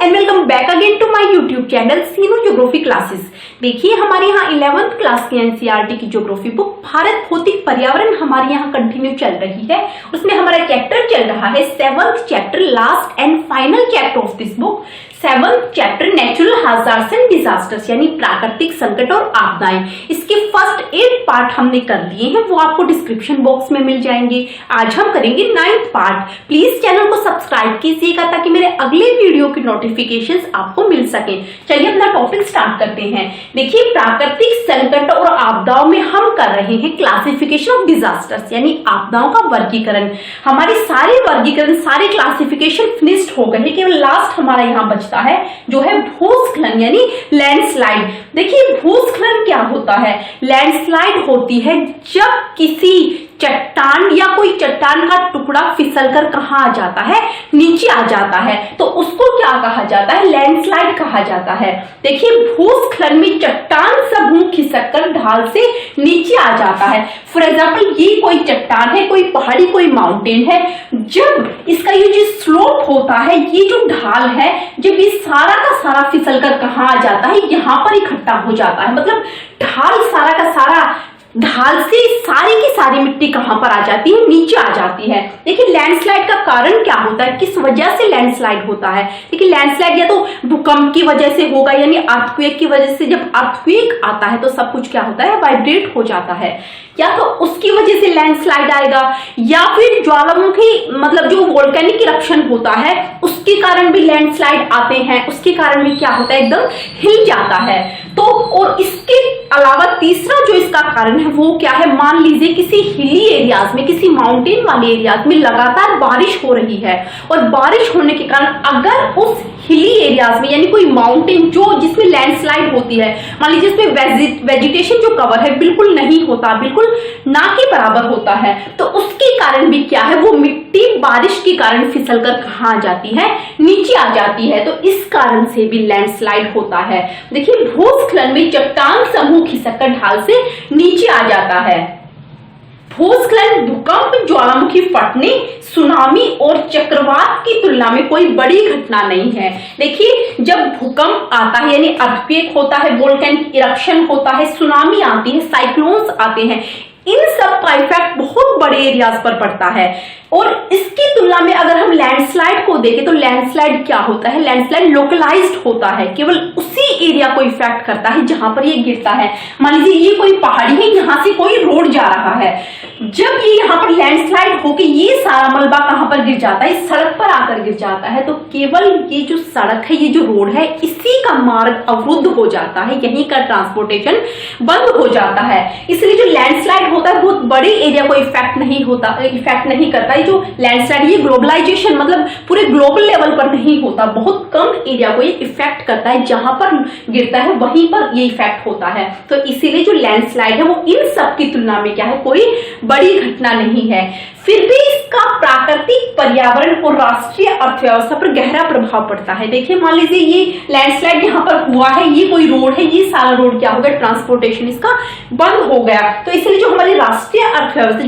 And welcome back again to my YouTube channel Seenu geography classes. देखिए हमारे यहाँ 11th class की एनसीईआरटी की ज्योग्राफी बुक भारत भौतिक पर्यावरण हमारे यहाँ कंटिन्यू चल रही है। उसमें हमारा चैप्टर चल रहा है 7th chapter, last and final chapter of this book, 7th chapter natural hazards and disasters यानी प्राकृतिक संकट और आपदाएं। इसके फर्स्ट 8 पार्ट हमने कर लिए हैं, वो आपको डिस्क्रिप्शन बॉक्स में मिल जाएंगे। आज हम करेंगे 9th पार्ट। प्लीज चैनल को सब्सक्राइब कीजिएगा ताकि मेरे अगले वीडियो की नोटिफिकेशंस आपको मिल सके। चलिए अपना टॉपिक स्टार्ट करते हैं। देखिए प्राकृतिक संकट और आपदाओं में हम कर रहे हैं क्लासिफिकेशन ऑफ डिजास्टर्स यानी आपदाओं का वर्गीकरण। हमारे सारे वर्गीकरण, सारे क्लासिफिकेशन फिनिश्ड हो गए, केवल लास्ट हमारा यहाँ बचता है जो है भूस्खलन यानी लैंडस्लाइड। देखिए भूस्खलन क्या होता है? लैंडस्लाइड होती है जब किसी चट्टान या कोई चट्टान का टुकड़ा फिसलकर कहाँ आ जाता है, नीचे आ जाता है, तो उसको क्या कहा जाता है? लैंडस्लाइड कहा जाता है। देखिए भूस्खलन में चट्टान समूह खिसककर ढाल से नीचे आ जाता है। फॉर एग्जाम्पल ये कोई चट्टान है, कोई पहाड़ी, कोई माउंटेन है, जब इसका ये जो स्लोप होता है, ये जो ढाल है, जब ये सारा का सारा फिसलकर कहाँ आ जाता है, यहाँ पर इकट्ठा हो जाता है। मतलब ढाल सारा का सारा, ढाल से सारी की सारी मिट्टी कहां पर आ जाती है? नीचे आ जाती है। देखिए लैंडस्लाइड का कारण क्या होता है, किस वजह से लैंडस्लाइड होता है? देखिए लैंडस्लाइड या तो भूकंप की वजह से होगा यानी अर्थक्वेक की वजह से। जब अर्थक्वेक आता है तो सब कुछ क्या होता है? वाइब्रेट हो जाता है, या तो उसकी वजह से लैंडस्लाइड आएगा, या फिर ज्वालामुखी मतलब जो वोल्केनिक इरप्शन होता है उसके कारण भी लैंडस्लाइड आते हैं। उसके कारण भी क्या होता है? एकदम हिल जाता है। तो और इसके अलावा तीसरा जो इसका कारण है वो क्या है? मान लीजिए किसी हिली एरियाज में, किसी माउंटेन वाले एरियाज में लगातार बारिश हो रही है, और बारिश होने के कारण अगर उस हिली एरियाज में यानी कोई माउंटेन जो जिसमें लैंडस्लाइड होती है, मान लीजिए इसमें वेजिटेशन जो कवर है बिल्कुल नहीं होता, बिल्कुल ना के बराबर होता है, तो उसके कारण भी क्या है? वो मिट्टी बारिश के कारण फिसलकर कहाँ आ जाती है? नीचे आ जाती है। तो इस कारण से भी लैंडस्लाइड होता है। देखिए भूस्खलन में चट्टान समूह खिसककर ढाल से नीचे आ जाता है। भूस्खलन, भूकंप, ज्वालामुखी फटने, सुनामी और चक्रवात की तुलना में कोई बड़ी घटना नहीं है। देखिए जब भूकंप आता है यानी अर्थक्वेक होता है, वोल्केनिक इरप्शन होता है, सुनामी आती है, साइक्लोन्स आते हैं, इन सब का इफेक्ट बहुत बड़े एरियाज पर पड़ता है। और इसकी तुलना में अगर हम लैंडस्लाइड को देखें तो लैंडस्लाइड क्या होता है? लैंडस्लाइड लोकलाइज्ड होता है, केवल उसी एरिया को इफेक्ट करता है जहां पर ये गिरता है। मान लीजिए ये कोई पहाड़ी है, यहां से कोई रोड जा रहा है, जब ये यहाँ पर लैंडस्लाइड होकर ये सारा मलबा कहां पर गिर जाता है? सड़क पर आकर गिर जाता है। तो केवल ये जो सड़क है, ये जो रोड है, इसी का मार्ग अवरुद्ध हो जाता है, यहीं का ट्रांसपोर्टेशन बंद हो जाता है। इसलिए जो लैंडस्लाइड होता है बहुत बड़े एरिया को इफेक्ट नहीं करता। जो लैंडस्लाइड ये ग्लोबलाइजेशन मतलब पूरे ग्लोबल लेवल पर नहीं होता, बहुत कम एरिया को ये इफेक्ट करता है, जहां पर गिरता है वहीं पर ये इफेक्ट होता है। तो इसीलिए जो लैंडस्लाइड है वो इन सब की तुलना में क्या है? कोई बड़ी घटना नहीं है। फिर भी इसका प्राकृतिक पर्यावरण और राष्ट्रीय अर्थव्यवस्था पर गहरा प्रभाव पड़ता है। देखिए मान लीजिए ये लैंडस्लाइड यहाँ पर हुआ है, ये कोई रोड है, ये सारा रोड क्या हो गया? ट्रांसपोर्टेशन इसका बंद हो गया। तो इसलिए जो हमारी राष्ट्रीय अर्थव्यवस्था,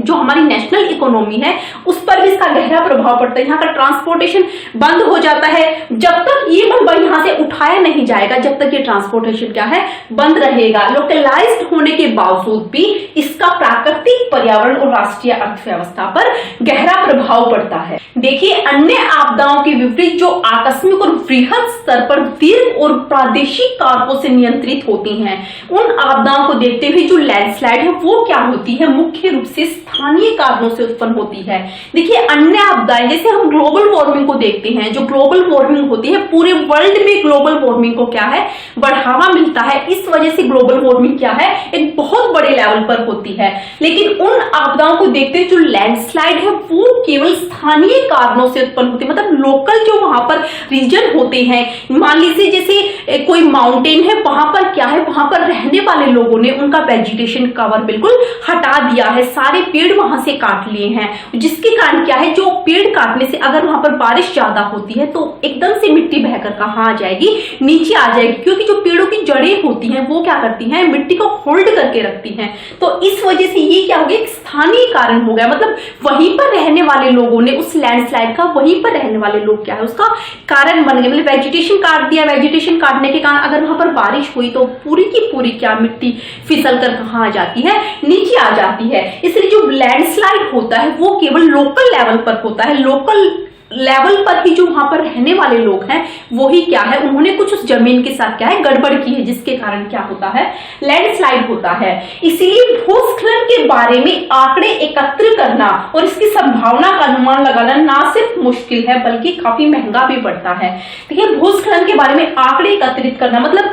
जो हमारी नेशनल इकोनॉमी है, उस पर भी इसका गहरा प्रभाव पड़ता है। यहाँ का ट्रांसपोर्टेशन बंद हो जाता है। जब तक ये मलबा यहाँ से उठाया नहीं जाएगा, जब तक ये ट्रांसपोर्टेशन क्या है? बंद रहेगा। लोकलाइज्ड होने के बावजूद भी इसका प्राकृतिक पर्यावरण और राष्ट्रीय अर्थव्यवस्था पर गहरा प्रभाव पड़ता है। देखिए अन्य आपदाओं के विपरीत जो आकस्मिक और वृहद स्तर पर दीर्घ और प्रादेशिक कारकों से नियंत्रित होती हैं, उन आपदाओं को देखते हुए जो लैंडस्लाइड है वो क्या होती है? मुख्य रूप से स्थानीय कारणों से उत्पन्न होती है। देखिए अन्य आपदाएं, जैसे हम ग्लोबल वार्मिंग को देखते हैं, जो ग्लोबल वार्मिंग होती है पूरे वर्ल्ड में ग्लोबल वार्मिंग को क्या है? बढ़ावा मिलता है। इस वजह से ग्लोबल वार्मिंग क्या है? एक बहुत बड़े लेवल पर होती है। लेकिन उन आपदाओं को देखते हुए जो लैंडस्लाइड है वो केवल स्थानीय कारणों से उत्पन्न होती है, मतलब लोकल जो वहां पर रीजन होते हैं। मान लीजिए जैसे कोई माउंटेन है, वहां पर क्या है? वहां पर रहने वाले लोगों ने उनका वेजिटेशन कवर बिल्कुल हटा दिया है, सारे पेड़ वहां से काट लिए हैं, जिसके कारण क्या है? जो पेड़ काटने से अगर वहां पर बारिश ज्यादा होती है तो एकदम से मिट्टी बहकर कहाँ आ जाएगी? नीचे आ जाएगी, क्योंकि जो पेड़ों की जड़ें होती हैं वो क्या करती हैं? मिट्टी को होल्ड करके रखती हैं। तो इस वजह से ये क्या होगी? एक स्थानीय कारण हो गया, मतलब वहीं पर रहने वाले लोगों ने उस लैंडस्लाइड का, वहीं पर रहने वाले लोग क्या है उसका कारण बन गए, मतलब वेजिटेशन काट दिया, वेजिटेशन काटने के कारण अगर वहां पर बारिश हुई तो पूरी की पूरी क्या मिट्टी फिसल कर कहाँ आ जाती है, नीचे आ जाती है। इसलिए जो लैंडस्लाइड होता है वो केवल लोकल लेवल पर होता है, लोकल लेवल पर ही जो वहां पर रहने वाले लोग हैं वो ही क्या है, उन्होंने कुछ उस जमीन के साथ क्या है गड़बड़ की है, जिसके कारण क्या होता है, लैंडस्लाइड होता है। इसीलिए भूस्खलन के बारे में आंकड़े एकत्र करना और इसकी संभावना का अनुमान लगाना ना सिर्फ मुश्किल है बल्कि काफी महंगा भी पड़ता है। देखिए भूस्खलन के बारे में आंकड़े एकत्रित करना मतलब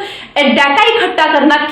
डाटा इकट्ठा करना,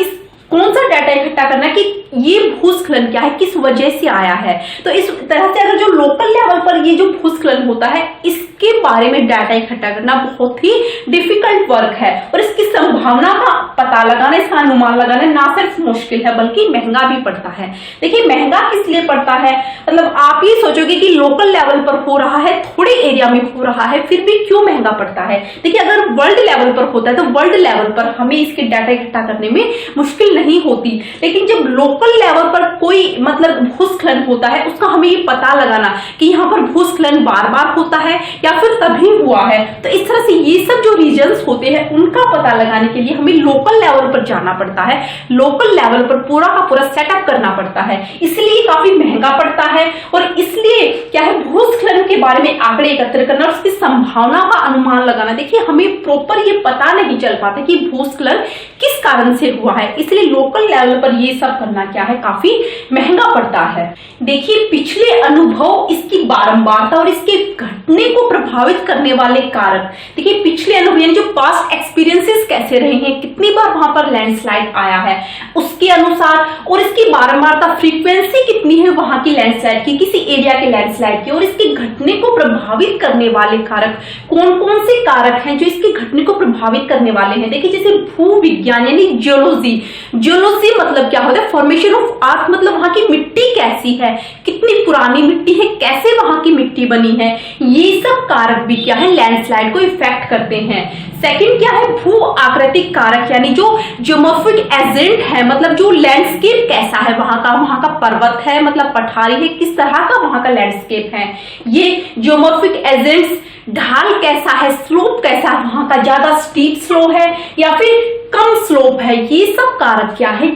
कौन सा डाटा इकट्ठा करना कि ये भूस्खलन क्या है, किस वजह से आया है। तो इस तरह से अगर जो लोकल लेवल पर ये जो भूस्खलन होता है इसके बारे में डाटा इकट्ठा करना बहुत ही डिफिकल्ट वर्क है और इसकी संभावना का पता लगाना, इसका अनुमान लगाना ना सिर्फ मुश्किल है बल्कि महंगा भी पड़ता है। देखिए महंगा किस लिए पड़ता है, मतलब आप ये सोचोगे कि लोकल लेवल पर हो रहा है, थोड़े एरिया में हो रहा है, फिर भी क्यों महंगा पड़ता है। देखिए अगर वर्ल्ड लेवल पर होता है तो वर्ल्ड लेवल पर हमें इसके डाटा इकट्ठा करने में मुश्किल नहीं होती, लेकिन जब लोकल लेवल पर कोई मतलब भूस्खलन होता है उसका हमें ये पता लगाना कि यहाँ पर भूस्खलन बार बार होता है या फिर तभी हुआ है, तो इस तरह से ये सब जो रीजन्स होते हैं उनका पता लगाने के लिए हमें लोकल लेवल पर जाना पड़ता है, लोकल लेवल पर पूरा का पूरा सेटअप करना पड़ता है, इसलिए काफी महंगा पड़ता है। और इसलिए क्या है भूस्खलन के बारे में आंकड़े एकत्र करना और उसकी संभावना का अनुमान लगाना, देखिए हमें प्रॉपर ये पता नहीं चल पाता कि भूस्खलन किस कारण से हुआ है, इसलिए लोकल लेवल पर ये सब करना क्या है काफी महंगा पड़ता है। देखिए पिछले अनुभव, इसकी बारंबारता और इसके घटने को प्रभावित करने वाले कारक, देखिए पिछले अनुभव यानी जो पास्ट एक्सपीरियंसेस कैसे रहे हैं, कितनी बार वहां पर लैंडस्लाइड आया है उसके अनुसार, और इसकी बारंबारता फ्रीक्वेंसी कितनी है वहां की लैंडस्लाइड की, किसी एरिया के लैंडस्लाइड की, और इसके घटने को प्रभावित करने वाले कारक कौन कौन से कारक हैं जो इसके घटने को प्रभावित करने वाले हैं। देखिए जैसे भूविज्ञान यानी जियोलॉजी, जियोलॉजी मतलब क्या होता है, फॉर्मेशन ऑफ अर्थ, मतलब वहां की मिट्टी कैसी है, कितनी पुरानी मिट्टी है, कैसे वहां की मिट्टी बनी है, ये सब कारक भी क्या है लैंडस्लाइड को इफेक्ट करते हैं। सेकंड क्या है भू आकृतिक कारक यानी जो ज्योमॉर्फिक एजेंट है, मतलब जो लैंडस्केप कैसा है वहां का पर्वत है मतलब पठारी है, किस तरह का वहां का लैंडस्केप है, ये ज्योमॉर्फिक एजेंट्स, ढाल कैसा है, स्लोप कैसा है, वहां का ज्यादा स्टीप स्लो है या फिर कम स्लोप है, ये सब कारक क्या है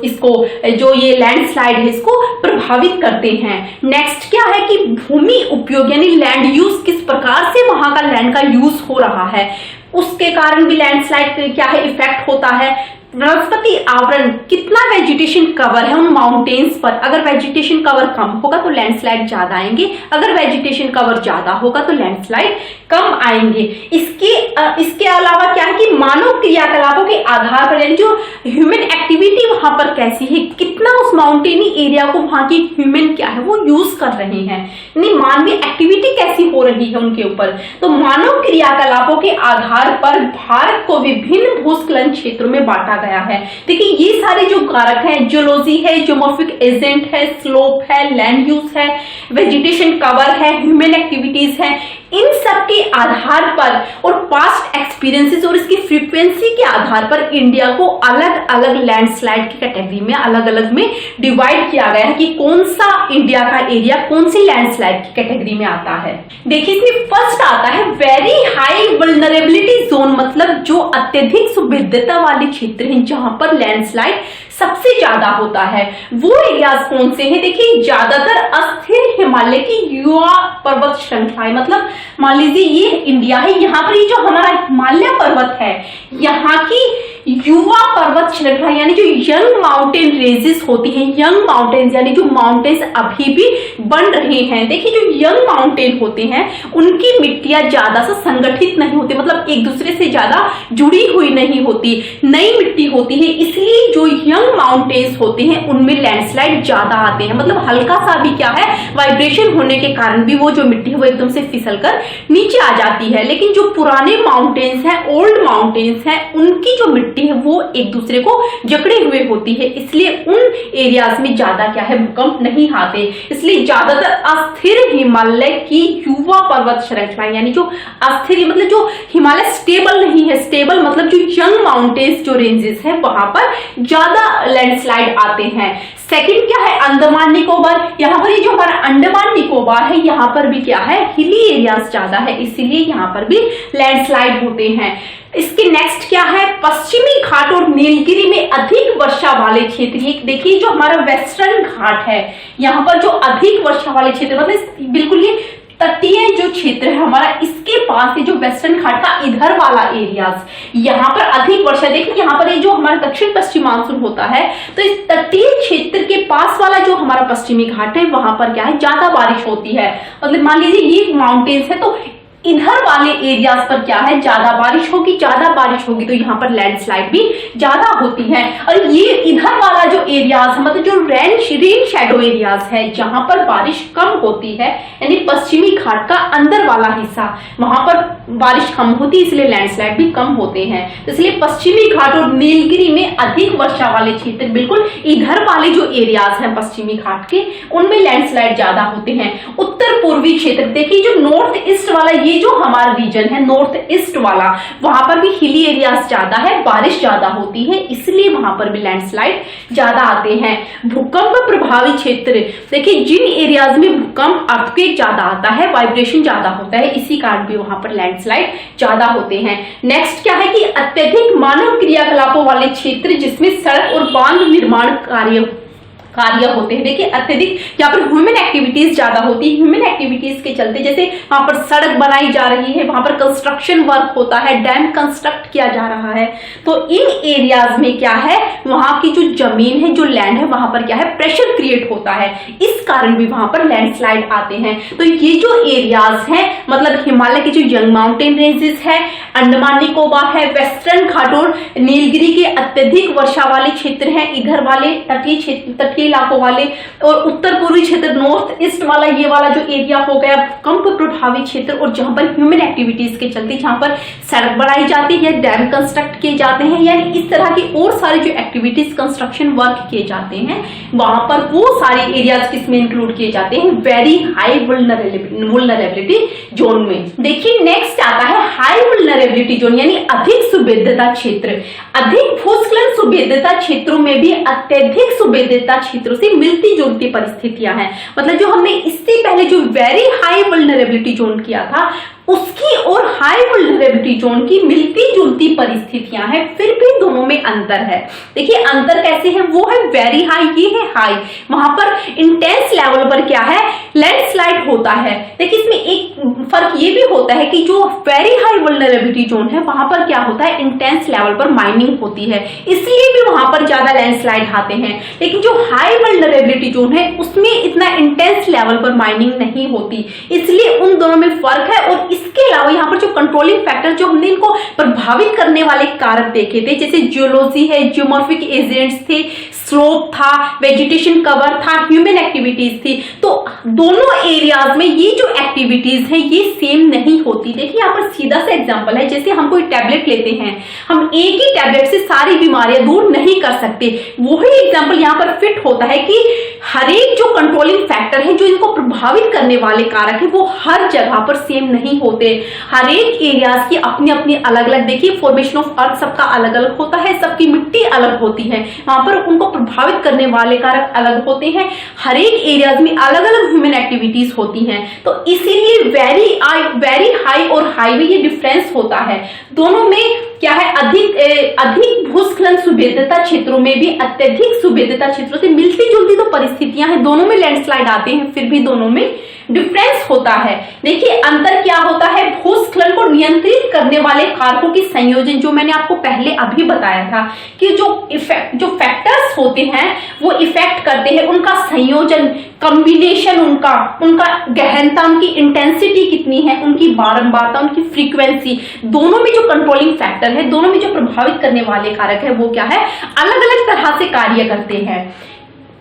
इसको जो ये लैंडस्लाइड है इसको प्रभावित करते हैं। नेक्स्ट क्या है कि भूमि उपयोग यानी लैंड यूज, किस प्रकार से वहां का लैंड का यूज हो रहा है, उसके कारण भी लैंडस्लाइड क्या है इफेक्ट होता है। वनस्पति आवरण, कितना वेजिटेशन कवर है उन माउंटेन्स पर, अगर वेजिटेशन कवर कम होगा तो लैंडस्लाइड ज्यादा आएंगे, अगर वेजिटेशन कवर ज्यादा होगा तो लैंडस्लाइड कम आएंगे। इसके अलावा क्या है कि मानव क्रियाकलापों के आधार पर यानी जो ह्यूमन एक्टिविटी वहां पर कैसी है, कितना उस माउंटेनी एरिया को वहां की ह्यूमन क्या है वो यूज कर रहे हैं, यानी मानवीय एक्टिविटी कैसी हो रही है उनके ऊपर। तो मानव क्रियाकलापों के आधार पर भारत को विभिन्न भूस्खलन क्षेत्रों में बांटा गया है। देखिए ये सारे जो कारक हैं, जियोलॉजी है, ज्योमॉर्फिक एजेंट है, स्लोप है, लैंड यूज है, वेजिटेशन कवर है, ह्यूमन एक्टिविटीज है, इन सब के आधार पर और पास्ट एक्सपीरियंसेस और इसकी फ्रीक्वेंसी के आधार पर इंडिया को अलग अलग लैंडस्लाइड की कैटेगरी में अलग अलग में डिवाइड किया गया है कि कौन सा इंडिया का एरिया कौन सी लैंडस्लाइड की कैटेगरी में आता है। देखिए इसमें फर्स्ट आता है वेरी हाई वल्नरेबिलिटी जोन, मतलब जो अत्यधिक सुविधता वाले क्षेत्र हैं जहां पर लैंडस्लाइड सबसे ज्यादा होता है। वो एरियाज कौन से हैं, देखिए ज्यादातर अस्थिर हिमालय की युवा पर्वत श्रृंखलाएं, मतलब मान लीजिए ये इंडिया है, यहाँ पर ये जो हमारा हिमालय पर्वत है यहाँ की युवा पर्वत श्रृंखला यानी जो यंग माउंटेन रेंजेस होती हैं, यंग माउंटेन्स यानी जो माउंटेन्स अभी भी बन रहे हैं। देखिए जो यंग माउंटेन होते हैं उनकी मिट्टियां ज्यादा से संगठित नहीं होती, मतलब एक दूसरे से ज्यादा जुड़ी हुई नहीं होती, नई मिट्टी होती है, इसलिए जो यंग माउंटेन्स होते हैं उनमें लैंडस्लाइड ज्यादा आते हैं, मतलब हल्का सा भी क्या है वाइब्रेशन होने के कारण भी वो जो मिट्टी है वो एकदम से फिसल कर नीचे आ जाती है। लेकिन जो पुराने माउंटेन्स हैं, ओल्ड माउंटेन्स हैं, उनकी जो मिट्टी है वो एक दूसरे को जकड़े हुए होती है, इसलिए उन एरियाज में ज्यादा क्या है भूकंप नहीं आते। इसलिए ज्यादातर अस्थिर हिमालय की युवा पर्वत श्रृंखला यानी जो अस्थिर मतलब जो हिमालय स्टेबल नहीं है, स्टेबल मतलब जो यंग माउंटेन्स जो रेंजेस है वहां पर ज्यादा लैंडस्लाइड आते हैं। सेकंड क्या है, अंडमान निकोबार। यहाँ पर ये जो हमारा अंडमान निकोबार है, यहाँ पर भी क्या है, हिली एरियाज ज्यादा है, इसीलिए यहाँ पर भी लैंडस्लाइड होते हैं। इसके नेक्स्ट क्या है, पश्चिमी घाट और नीलगिरी में अधिक वर्षा वाले क्षेत्र। ये देखिए जो हमारा वेस्टर्न घाट है, यहाँ पर जो अधिक वर्षा वाले क्षेत्र, मतलब बिल्कुल ये तटीय जो क्षेत्र है हमारा, इसके पास है जो वेस्टर्न घाट का इधर वाला एरियाज, यहाँ पर अधिक वर्षा। देखिए यहाँ पर ये जो हमारा दक्षिण पश्चिम मानसून होता है, तो इस तटीय क्षेत्र के पास वाला जो हमारा पश्चिमी घाट है, वहां पर क्या है, ज्यादा बारिश होती है। मतलब मान लीजिए ये माउंटेन्स है, तो इधर वाले एरियाज पर क्या है, ज्यादा बारिश होगी। ज्यादा बारिश होगी तो यहाँ पर लैंडस्लाइड भी ज्यादा होती है। और ये इधर वाला जो एरियाज है, मतलब जो रेन शैडो एरियाज है, जहां पर बारिश कम होती है, यानी पश्चिमी घाट का अंदर वाला हिस्सा, वहां पर बारिश कम होती है, इसलिए लैंडस्लाइड भी कम होते हैं। तो इसलिए पश्चिमी घाट और नीलगिरी में अधिक वर्षा वाले क्षेत्र, बिल्कुल इधर वाले जो एरियाज हैं पश्चिमी घाट के, उनमें लैंडस्लाइड ज्यादा होते हैं। उत्तर पूर्वी क्षेत्र, देखिए जो नॉर्थ ईस्ट वाला ये जो हमारा रीजन है नॉर्थ ईस्ट वाला, वहां पर भी हिली एरियाज ज्यादा है, बारिश ज्यादा होती है, इसलिए वहां पर भी लैंडस्लाइड ज्यादा आते हैं। भूकंप प्रभावी क्षेत्र, देखिए जिन एरियाज में भूकंप अर्थक्वेक ज्यादा आता है, वाइब्रेशन ज्यादा होता है, इसी कारण भी वहां पर लैंडस्लाइड ज्यादा होते हैं। नेक्स्ट क्या है कि अत्यधिक मानव क्रियाकलापों वाले क्षेत्र, जिसमें सड़क और बांध निर्माण कार्य होते हैं। देखिए अत्यधिक यहाँ पर ह्यूमन एक्टिविटीज ज्यादा होती है। ह्यूमन एक्टिविटीज के चलते जैसे वहां पर सड़क बनाई जा रही है, वहां पर कंस्ट्रक्शन वर्क होता है, डैम कंस्ट्रक्ट किया जा रहा है, तो इन एरियाज में क्या है, वहां की जो जमीन है, जो लैंड है, वहां पर क्या है, प्रेशर क्रिएट होता है, इस कारण भी वहां पर लैंडस्लाइड आते हैं। तो ये जो एरियाज हैं, मतलब हिमालय के जो यंग माउंटेन रेंजेस है, अंडमान निकोबार है, वेस्टर्न घाट और नीलगिरी के अत्यधिक वर्षा वाले क्षेत्र हैं, इधर वाले तटीय क्षेत्र, तटीय इलाकों वाले, और उत्तर पूर्वी क्षेत्र नॉर्थ ईस्ट वाला, ये वाला जो एरिया हो गया भूकंप प्रभावी क्षेत्र, और जहां पर ह्यूमन एक्टिविटीज के चलते जहां पर सड़क बनाई जाती है, डैम कंस्ट्रक्ट किए जाते हैं, यानी इस तरह की और सारी जो एक्टिविटीज कंस्ट्रक्शन वर्क किए जाते हैं, वहां पर वो सारे एरियाज किसमें इंक्लूड किए जाते हैं, वेरी हाई वुल्नरेबिलिटी जोन में। देखिए नेक्स्ट आता है हाई वुल्नरेबिलिटी जोन, यानी अधिक सुभेद्यता क्षेत्र। अधिक भूस्खलन सुभेद्यता क्षेत्रों में भी अत्यधिक सुभेद्यता क्षेत्रों से मिलती जुलती परिस्थितियां हैं। मतलब जो हमने इससे पहले जो वेरी हाई वल्नरेबिलिटी जोन किया था, उसकी और हाई वल्नरेबिलिटी जोन की मिलती जुलती परिस्थितियां हैं, फिर भी दोनों में अंतर है। देखिए अंतर कैसे है, वो है वेरी हाई, ये है हाई। वहां पर इंटेंस लेवल पर क्या है, लैंडस्लाइड होता है। देखिए इसमें एक फर्क ये भी होता है कि जो वेरी हाई वल्नरेबिलिटी जोन है, वहां पर क्या होता है, इंटेंस लेवल पर माइनिंग होती है, इसलिए भी वहां पर ज्यादा लैंडस्लाइड आते हैं। लेकिन जो हाई वल्नरेबिलिटी जोन है, उसमें इतना इंटेंस लेवल पर माइनिंग नहीं होती, इसलिए उन दोनों में फर्क है। और इसके अलावा यहाँ पर जो कंट्रोलिंग फैक्टर, जो हमने इनको प्रभावित करने वाले कारक देखे थे, जैसे जियोलॉजी है, जियोमॉर्फिक एजेंट्स थे, स्लोप था, वेजिटेशन कवर था, ह्यूमन एक्टिविटीज थी, तो दोनों एरियाज में ये जो एक्टिविटीज है ये सेम नहीं होती। देखिए यहाँ पर सीधा सा एग्जांपल है, जैसे हम कोई टैबलेट लेते हैं, हम एक ही टैबलेट से सारी बीमारियां दूर नहीं कर सकते, वही एग्जांपल यहाँ पर फिट होता है कि हर एक जो कंट्रोलिंग फैक्टर है, जो इनको प्रभावित करने वाले कारक है, वो हर जगह पर सेम नहीं होते। हर एक एरियाज की अपनी अपनी अलग अलग, देखिए फॉर्मेशन ऑफ अर्थ सबका अलग अलग होता है, सबकी मिट्टी अलग होती है, वहां पर उनको प्रभावित करने वाले कारक अलग होते हैं, हर एक एरियाज में अलग अलग ह्यूमन एक्टिविटीज होती हैं। तो इसीलिए वेरी हाई और हाई में ये डिफरेंस होता है। दोनों में क्या है, अधिक भूस्खलन सुभेद्यता क्षेत्रों में भी अत्यधिक सुभेद्यता क्षेत्रों से मिलती जुलती तो परिस्थितियां हैं, दोनों में लैंडस्लाइड आते हैं, फिर भी दोनों में डिफरेंस होता है। देखिए अंतर क्या होता है, भूस्खलन को नियंत्रित करने वाले कारकों की संयोजन, जो मैंने आपको पहले अभी बताया था कि जो फैक्टर्स होते हैं वो इफेक्ट करते हैं, उनका संयोजन, कॉम्बिनेशन, उनका गहनता, उनकी इंटेंसिटी कितनी है, उनकी बारंबारता, उनकी फ्रीक्वेंसी, दोनों में जो कंट्रोलिंग फैक्टर है, दोनों में जो प्रभावित करने वाले कारक है, वो क्या है, अलग अलग तरह से कार्य करते हैं।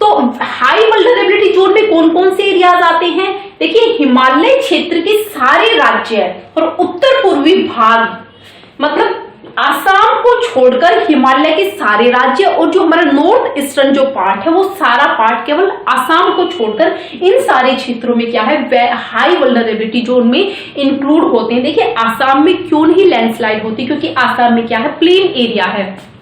तो हाई वल्नरेबिलिटी जोन में कौन कौन से एरियाज आते हैं, देखिए हिमालय क्षेत्र के सारे राज्य और उत्तर पूर्वी भाग, मतलब आसाम को छोड़कर हिमालय के सारे राज्य, और जो हमारा नॉर्थ ईस्टर्न जो पार्ट है, वो सारा पार्ट केवल आसाम को छोड़कर इन सारे क्षेत्रों में क्या है, हाई वल्नरेबिलिटी जोन में इंक्लूड होते हैं। देखिए आसाम में क्यों नहीं लैंडस्लाइड होती, क्योंकि आसाम में क्या है, प्लेन एरिया है।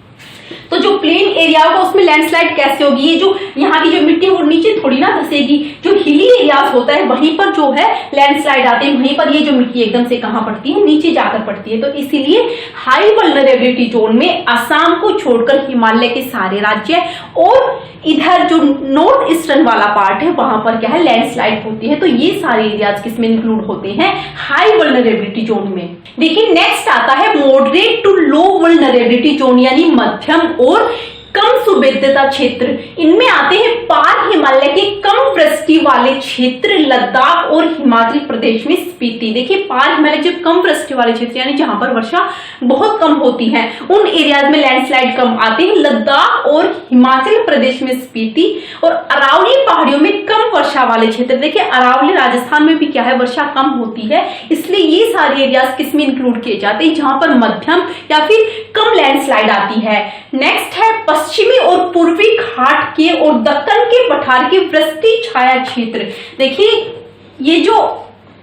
तो जो प्लेन एरिया होगा उसमें लैंडस्लाइड कैसे होगी, ये जो यहाँ की जो मिट्टी है वो नीचे थोड़ी ना धसेगी, जो हिली एरियाज होता है वहीं पर जो है लैंडस्लाइड आते हैं, वहीं पर ये जो मिट्टी एकदम से कहाँ पड़ती है, नीचे जाकर पड़ती है। तो इसीलिए हाई वल्नरेबिलिटी जोन में असम को छोड़कर हिमालय के सारे राज्य और इधर जो नॉर्थ ईस्टर्न वाला पार्ट है वहां पर क्या है, लैंडस्लाइड होती है। तो ये सारे एरियाज किसमें इंक्लूड होते हैं, हाई वल्नरेबिलिटी जोन में। देखिए नेक्स्ट आता है moderate to low vulnerability zone, यानी मध्यम और कम सुवेद्यता क्षेत्र। इनमें आते हैं पार हिमालय के कम वृष्टि वाले क्षेत्र, लद्दाख और हिमाचल प्रदेश में स्पीति। देखिए पार हिमालय जो कम वृष्टि वाले क्षेत्र यानी जहां पर वर्षा बहुत कम होती है उन एरियाज में लैंडस्लाइड कम आते हैं। लद्दाख और हिमाचल प्रदेश में स्पीति और अरावली पहाड़ियों में कम वर्षा वाले क्षेत्र। देखिए अरावली राजस्थान में भी क्या है, वर्षा कम होती है, इसलिए ये सारे एरियाज किसमें इंक्लूड किए जाते हैं, जहां पर मध्यम या फिर कम लैंडस्लाइड आती है। नेक्स्ट है पश्चिमी और पूर्वी घाट के और दक्कन के पठार के वृष्टि छाया क्षेत्र। देखिए ये जो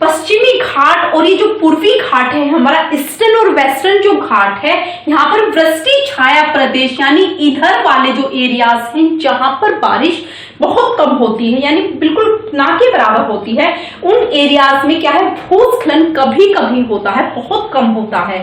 पश्चिमी घाट और ये जो पूर्वी घाट है, हमारा ईस्टर्न और वेस्टर्न जो घाट है, यहाँ पर वृष्टि छाया प्रदेश यानी इधर वाले जो एरियाज हैं जहां पर बारिश बहुत कम होती है, यानी बिल्कुल ना के बराबर होती है, उन एरियाज में क्या है, भूस्खलन कभी कभी होता है, बहुत कम होता है।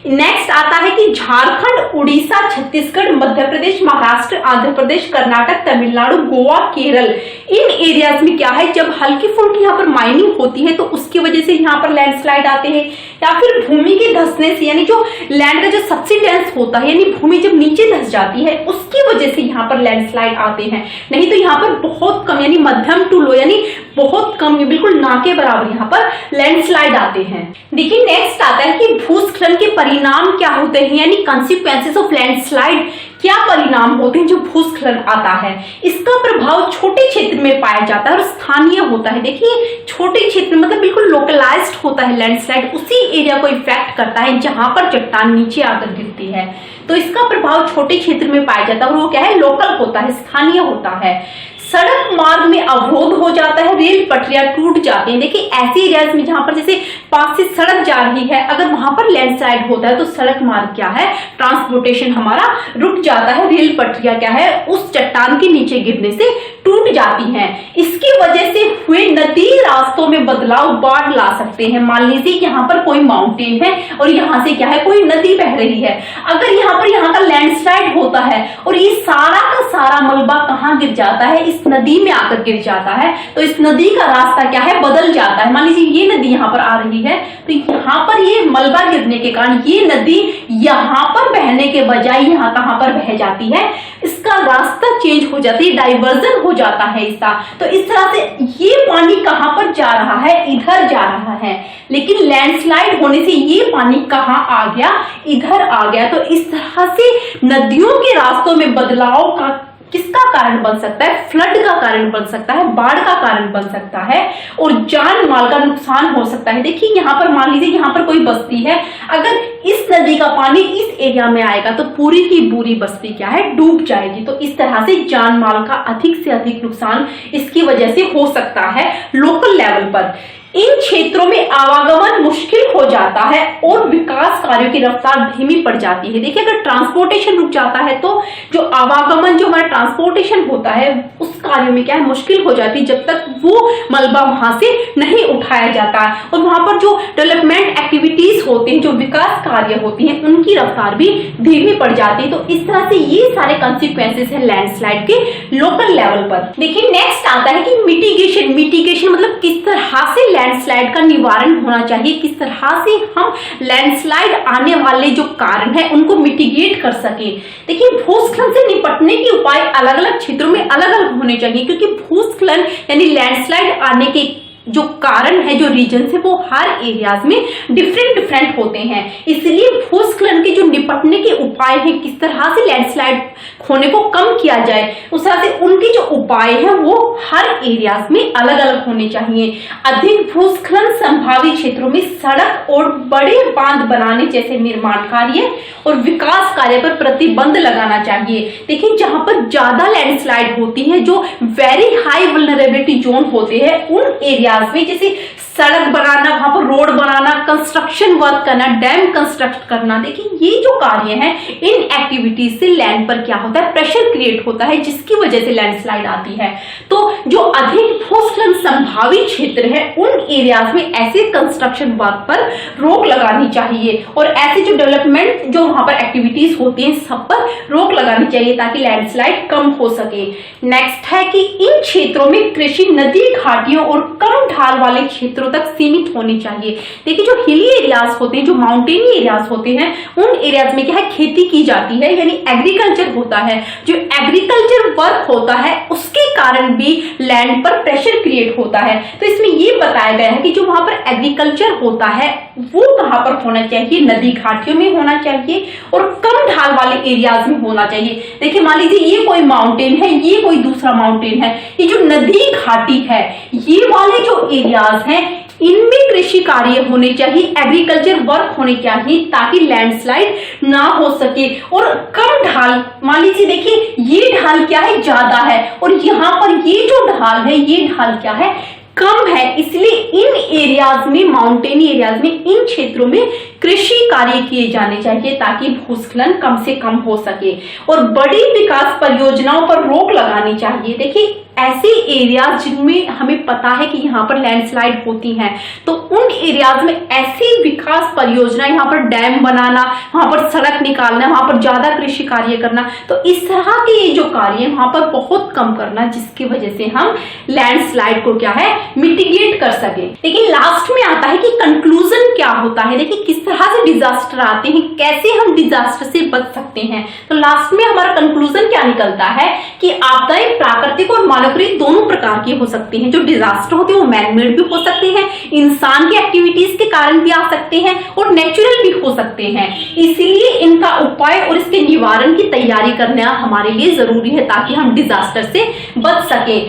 नेक्स्ट आता है कि झारखंड, उड़ीसा, छत्तीसगढ़, मध्य प्रदेश, महाराष्ट्र, आंध्र प्रदेश, कर्नाटक, तमिलनाडु, गोवा, केरल, इन एरियाज में क्या है, जब हल्की फुल्की यहाँ पर माइनिंग होती है तो उसकी वजह से यहाँ पर लैंडस्लाइड आते हैं, या फिर भूमि के धंसने से, यानी जो लैंड का जो सबसिडेंस होता है, यानी भूमि जब नीचे धंस जाती है उसकी वजह से यहाँ पर लैंडस्लाइड आते हैं। नहीं तो यहाँ पर बहुत कम यानी मध्यम टू लो यानी बहुत कम, बिल्कुल ना के बराबर यहाँ पर लैंडस्लाइड आते हैं। देखिए नेक्स्ट आता है कि भूस्खलन के परिणाम क्या होते हैं, यानी कॉन्सिक्वेंसेस ऑफ लैंडस्लाइड, क्या परिणाम होते हैं जो भूस्खलन आता है। इसका प्रभाव छोटे क्षेत्र में पाया जाता है और स्थानीय होता है। देखिए छोटे क्षेत्र मतलब बिल्कुल लोकलाइज्ड होता है लैंडस्लाइड, उसी एरिया को इफेक्ट करता है जहां पर चट्टान नीचे आकर गिरती है, तो इसका प्रभाव छोटे क्षेत्र में पाया जाता है और वो क्या है, लोकल होता है, स्थानीय होता है। सड़क मार्ग में अवरोध हो जाता है, रेल पटरियां टूट जाती हैं। देखिए ऐसे एरियाज में जहां पर जैसे पास से सड़क जा रही है, अगर वहां पर लैंडस्लाइड होता है तो सड़क मार्ग क्या है, ट्रांसपोर्टेशन हमारा रुक जाता है, रेल पटरियां क्या है उस चट्टान के नीचे गिरने से टूट जाती हैं। इसकी वजह से हुए नदी रास्तों में बदलाव बाढ़ ला सकते हैं। मान लीजिए यहाँ पर कोई माउंटेन है और यहाँ से क्या है कोई नदी बह रही है, अगर यहाँ का लैंडस्लाइड होता है और ये सारा का सारा मलबा कहाँ गिर जाता है, इस नदी में आकर गिर जाता है, तो इस नदी का रास्ता क्या है, बदल जाता है। मान लीजिए ये नदी यहाँ पर आ रही है तो यहाँ पर ये मलबा गिरने के कारण ये नदी यहाँ पर बहने के बजाय यहाँ कहाँ पर बह जाती है, इसका रास्ता चेंज हो जाती है, डाइवर्जन हो जाता है इसका। तो इस तरह से ये पानी कहां पर जा रहा है, इधर जा रहा है, लेकिन लैंडस्लाइड होने से ये पानी कहां आ गया, इधर आ गया। तो इस तरह से नदियों के रास्तों में बदलाव का किसका कारण बन सकता है, फ्लड का कारण बन सकता है, बाढ़ का कारण बन सकता है और जान माल का नुकसान हो सकता है। देखिए यहाँ पर मान लीजिए यहाँ पर कोई बस्ती है, अगर इस नदी का पानी इस एरिया में आएगा तो पूरी की पूरी बस्ती क्या है, डूब जाएगी। तो इस तरह से जान माल का अधिक से अधिक नुकसान इसकी वजह से हो सकता है लोकल लेवल पर। इन क्षेत्रों में आवागमन मुश्किल हो जाता है और विकास कार्यों की रफ्तार धीमी पड़ जाती है। देखिए अगर ट्रांसपोर्टेशन रुक जाता है तो जो आवागमन जो हमारा ट्रांसपोर्टेशन होता है उस कार्यों में क्या है मुश्किल हो जाती है, जब तक वो मलबा वहां से नहीं उठाया जाता है और वहां पर जो डेवलपमेंट एक्टिविटीज होती हैं, जो विकास कार्य होती हैं, उनकी रफ्तार भी धीमी पड़ जाती है। तो इस तरह से ये सारे कॉन्सिक्वेंसेस हैं लैंडस्लाइड के लोकल लेवल पर। देखिए नेक्स्ट आता है कि मिटिगेशन। मिटिगेशन मतलब किस तरह से लैंडस्लाइड का निवारण होना चाहिए, किस तरह से हम लैंडस्लाइड आने वाले जो कारण है उनको मिटिगेट कर सके। देखिए भूस्खलन से निपटने के उपाय अलग अलग क्षेत्रों में अलग अलग होने चाहिए, क्योंकि भूस्खलन यानी लैंडस्लाइड आने के जो कारण है, जो रीजन है, वो हर एरियाज में डिफरेंट होते हैं। इसलिए भूस्खलन के जो निपटने के उपाय हैं, किस तरह से लैंडस्लाइड होने को कम किया जाए, उस तरह से उनके जो उपाय हैं वो हर एरियाज में अलग अलग होने चाहिए। अधिक भूस्खलन संभावित क्षेत्रों में सड़क और बड़े बांध बनाने जैसे निर्माण कार्य और विकास कार्य पर प्रतिबंध लगाना चाहिए। देखिए जहां पर ज्यादा लैंडस्लाइड होती है, जो वेरी हाई वल्नरेबिलिटी जोन होते हैं, उन एरियाज में जैसे सड़क बनाना, वहां पर रोड बनाना, कंस्ट्रक्शन वर्क करना, डैम कंस्ट्रक्ट करना। देखिए ये जो कार्य है, इन एक्टिविटीज से लैंड पर क्या होता है, प्रेशर क्रिएट होता है, जिसकी वजह से लैंडस्लाइड आती है। तो जो अधिक भूस्खलन संभावित क्षेत्र है, उन एरियाज में ऐसे कंस्ट्रक्शन वर्क पर रोक लगानी चाहिए और ऐसे जो डेवलपमेंट जो वहां पर एक्टिविटीज होती हैं, सब पर रोक लगानी चाहिए ताकि लैंडस्लाइड कम हो सके। नेक्स्ट है कि इन क्षेत्रों में कृषि नदी घाटियों और कम ढाल वाले क्षेत्रों तक सीमित होनी चाहिए। देखिए जो हिली एरियाज होते हैं, जो माउंटेनी एरियाज होते हैं, उन एरियाज में क्या है, खेती की जाती है, यानी एग्रीकल्चर होता है। जो एग्रीकल्चर वर्क होता है उसके कारण भी लैंड पर प्रेशर क्रिएट होता है। तो इसमें ये बताया गया है कि जो वहां पर एग्रीकल्चर होता है वो कहां पर होना चाहिए, नदी घाटियों में होना चाहिए और कम ढाल वाले एरियाज में होना चाहिए। देखिए मान लीजिए ये कोई माउंटेन है, ये कोई दूसरा माउंटेन है, ये जो नदी घाटी है, ये वाले जो एरियाज हैं इनमें कृषि कार्य होने चाहिए, एग्रीकल्चर वर्क होने चाहिए ताकि लैंडस्लाइड ना हो सके। और कम ढाल, मान लीजिए देखिए ये ढाल क्या है, ज्यादा है, और यहाँ पर ये जो ढाल है, ये ढाल क्या है, कम है। इसलिए इन एरियाज में, माउंटेनी एरियाज में, इन क्षेत्रों में कृषि कार्य किए जाने चाहिए ताकि भूस्खलन कम से कम हो सके। और बड़ी विकास परियोजनाओं पर रोक लगानी चाहिए। देखिए ऐसे एरियाज जिनमें हमें पता है कि यहाँ पर लैंडस्लाइड होती हैं, तो उन एरियाज में ऐसी विकास परियोजना, यहाँ पर डैम बनाना, वहां पर सड़क निकालना, वहां पर ज्यादा कृषि कार्य करना, तो इस तरह के ये जो कार्य है वहां पर बहुत कम करना, जिसकी वजह से हम लैंडस्लाइड को क्या है, मिटिगेट कर सके। लेकिन लास्ट में आता है कि कंक्लूजन क्या होता है। देखिए किस तरह से डिजास्टर आते हैं, कैसे हम डिजास्टर से बच सकते हैं। तो लास्ट में हमारा कंक्लूजन क्या निकलता है कि आपदाएं प्राकृतिक और मानवकृत दोनों प्रकार की हो सकती हैं। जो डिजास्टर होते हैं वो मैनमेड भी हो सकते हैं, इंसान की एक्टिविटीज के कारण भी आ सकते हैं, और नेचुरल भी हो सकते हैं। इसलिए इनका उपाय और इसके निवारण की तैयारी करना हमारे लिए जरूरी है ताकि हम डिजास्टर से बच सके।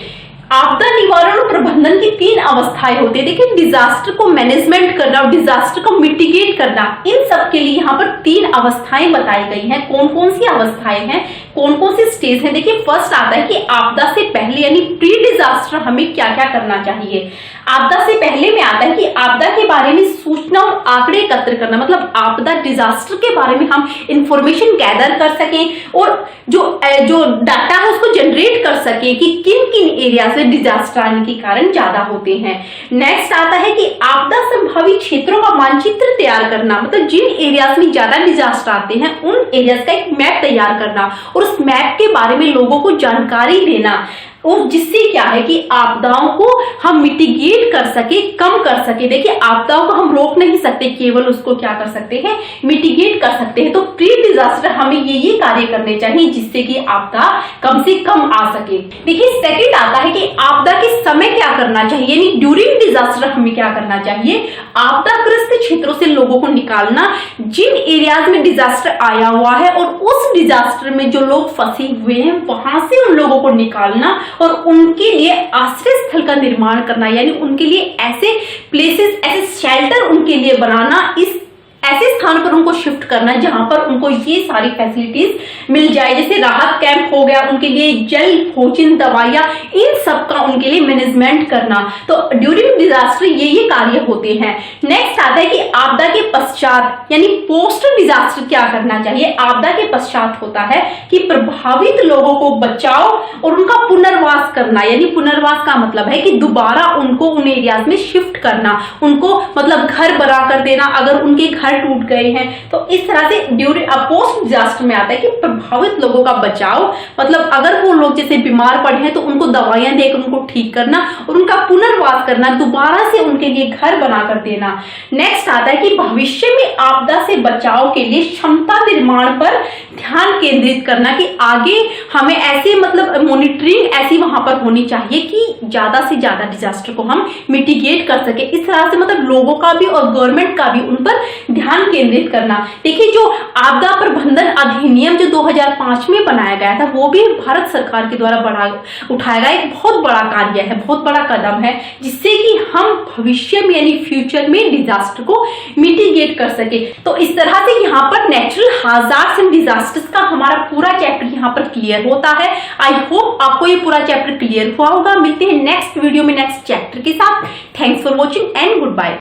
आपदा निवारण और प्रबंधन की 3 अवस्थाएं होती है। देखिए डिजास्टर को मैनेजमेंट करना और डिजास्टर को मिटिगेट करना, इन सब के लिए यहाँ पर 3 अवस्थाएं बताई गई हैं। कौन कौन सी अवस्थाएं हैं, कौन कौन सी स्टेज हैं। देखिए फर्स्ट आता है कि आपदा से पहले यानी प्री डिजास्टर हमें क्या क्या करना चाहिए। आपदा से पहले में आता है कि आपदा के बारे में सूचना और आंकड़े एकत्र करना, मतलब आपदा डिजास्टर के बारे में हम इंफॉर्मेशन गैदर कर सकें और जो डाटा है उसको जनरेट कर सकें कि किन किन एरिया से डिजास्टर आने के कारण ज्यादा होते हैं। नेक्स्ट आता है कि आपदा संभावित क्षेत्रों का मानचित्र तैयार करना, मतलब जिन एरियाज में ज्यादा डिजास्टर आते हैं उन एरियाज का एक मैप तैयार करना और उस मैप के बारे में लोगों को जानकारी देना, और जिससे क्या है कि आपदाओं को हम मिटिगेट कर सके, कम कर सके। देखिए आपदाओं को हम रोक नहीं सकते, केवल उसको क्या कर सकते हैं, मिटिगेट कर सकते हैं। तो प्री डिजास्टर हमें ये कार्य करने चाहिए जिससे कि आपदा कम से कम आ सके। देखिए सेकंड आता है कि आपदा के समय क्या करना चाहिए, यानी ड्यूरिंग डिजास्टर हमें क्या करना चाहिए। आपदाग्रस्त क्षेत्रों से लोगों को निकालना, जिन एरियाज में डिजास्टर आया हुआ है और उस डिजास्टर में जो लोग फंसे हुए हैं वहां से उन लोगों को निकालना और उनके लिए आश्रय स्थल का निर्माण करना, यानी उनके लिए ऐसे प्लेसेस, ऐसे शेल्टर उनके लिए बनाना, इस ऐसे स्थान पर उनको शिफ्ट करना जहां पर उनको ये सारी फैसिलिटीज मिल जाए। जैसे राहत कैंप हो गया, उनके लिए जल, भोजन, दवाइयां, इन सब का उनके लिए मैनेजमेंट करना। तो ड्यूरिंग डिजास्टर ये कार्य होते हैं। नेक्स्ट आता है कि आपदा के पश्चात यानी पोस्ट डिजास्टर क्या करना चाहिए। आपदा के पश्चात होता है कि प्रभावित लोगों को बचाव और उनका पुनर्वास करना, यानी पुनर्वास का मतलब है कि दोबारा उनको उन एरियाज में शिफ्ट करना, उनको मतलब घर बना कर देना अगर उनके घर टूट गए हैं। तो इस तरह से ड्यूरिंग पोस्ट डिजास्टर में आता है कि प्रभावित लोगों का बचाव, मतलब अगर वो लोग जैसे बीमार पड़े हैं तो उनको दवाइयां देकर उनको ठीक करना और उनका पुनर्वास करना, दोबारा से उनके लिए घर बनाकर देना। नेक्स्ट आता है कि भविष्य में आपदा से बचाव के लिए क्षमता निर्माण पर ध्यान केंद्रित करना, कि आगे हमें ऐसे मतलब मॉनिटरिंग ऐसी वहां पर होनी चाहिए कि ज्यादा से ज्यादा डिजास्टर को हम मिटिगेट कर सके। इस तरह से मतलब लोगों का भी और गवर्नमेंट का भी उन पर ध्यान ध्यान केंद्रित करना। देखिए, जो आपदा प्रबंधन अधिनियम जो 2005 में बनाया गया था, वो भी भारत सरकार के द्वारा उठाया गया एक बहुत बड़ा कार्य है, बहुत बड़ा कदम है, जिससे कि हम भविष्य में यानी फ्यूचर में डिजास्टर को मिटिगेट कर सके। तो इस तरह से यहाँ पर नेचुरल हाजार्ड्स एंड डिजास्टर्स का हमारा पूरा चैप्टर यहाँ पर क्लियर होता है। आई होप आपको ये पूरा चैप्टर क्लियर हुआ होगा। मिलते हैं नेक्स्ट वीडियो में नेक्स्ट चैप्टर के साथ। Thanks for watching and good bye.